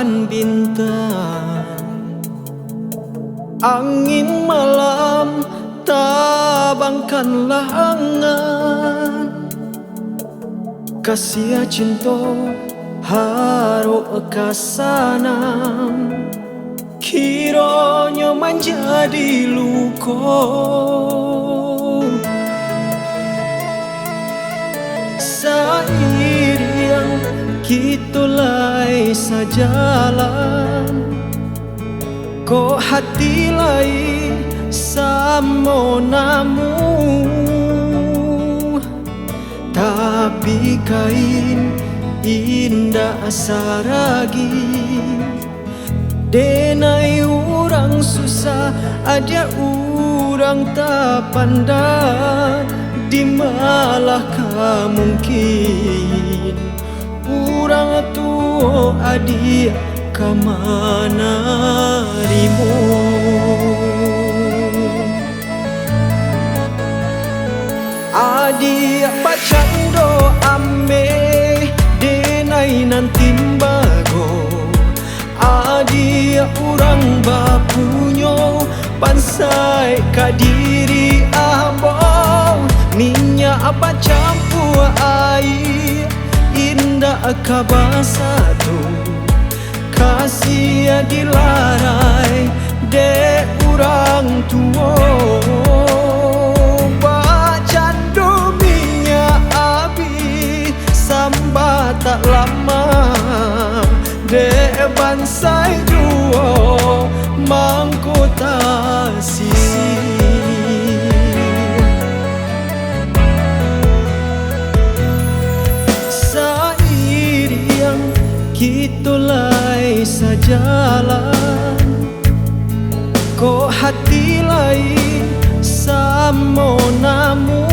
bulan bintang, angin malam tabangkanlah angan, kasih cinta haru kasanam, kiranya menjadi luka. Seiring kita lai sajalan, kok hati lai sama namu, tapi kain indah saragi. Denai orang susah, ada orang tak pandai, di malahkah mungkin orang tua adik kemana rimu. Adik bacando ame denai nanti bago, adik orang bapunyo pansai kadiri abang, minyak apa campur air indah kabasa tu, kasih dilarai de orang tua. Bacandu minyak abi sambat tak lama, de bansai duo mangkota sisi. Seiring kita lai sajalan, kok hati lain sama namu,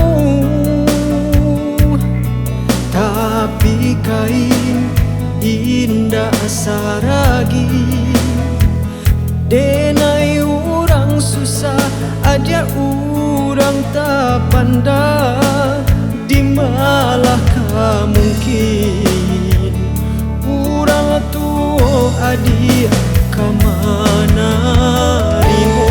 tapi kain indah saragi. Denai orang susah, ada orang tak pandai, di malahkah mungkin orang tua adik kemana rimu.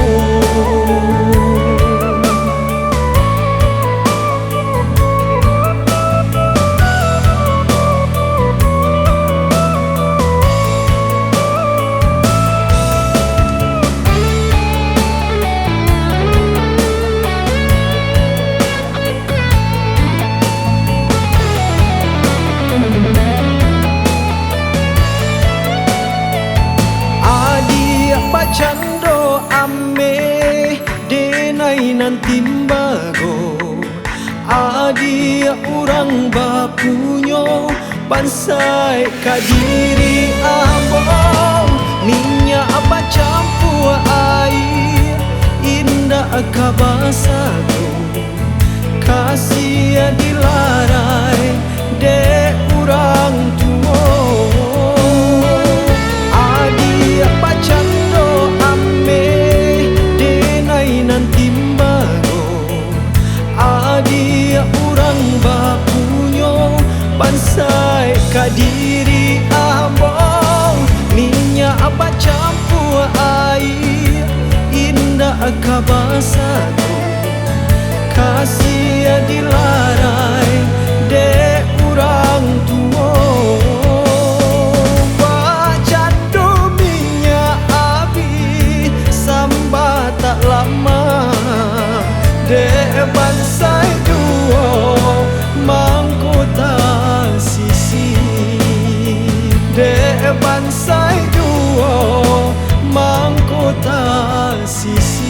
Bacando ame denai nanti bago, adik orang bapunyo bansai kadiri abang, minyak apa campur air indah kabasa tu, kasih dilarai de orang tua. Adik bacando ame denai nanti bago, adik orang bapunyo bansai kadiri abang, minyak apa campur air indah kabasa tu, kasih dilarai de orang tua. Bacandu minyak abi sambat tak lama, de bansai duo mangkota sisi, de bansai duo mangkota sisi.